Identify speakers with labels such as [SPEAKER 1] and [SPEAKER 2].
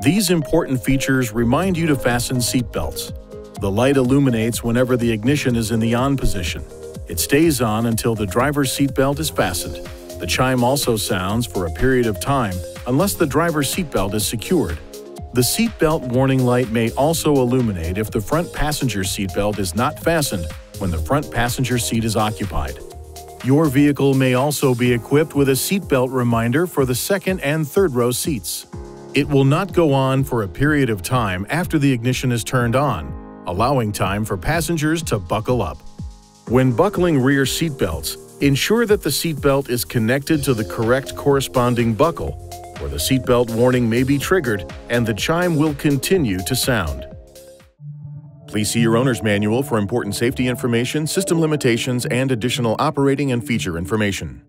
[SPEAKER 1] These important features remind you to fasten seatbelts. The light illuminates whenever the ignition is in the on position. It stays on until the driver's seatbelt is fastened. The chime also sounds for a period of time unless the driver's seatbelt is secured. The seatbelt warning light may also illuminate if the front passenger seatbelt is not fastened when the front passenger seat is occupied. Your vehicle may also be equipped with a seatbelt reminder for the second and third row seats. It will not go on for a period of time after the ignition is turned on, allowing time for passengers to buckle up. When buckling rear seatbelts, ensure that the seatbelt is connected to the correct corresponding buckle, or the seatbelt warning may be triggered and the chime will continue to sound. Please see your owner's manual for important safety information, system limitations, and additional operating and feature information.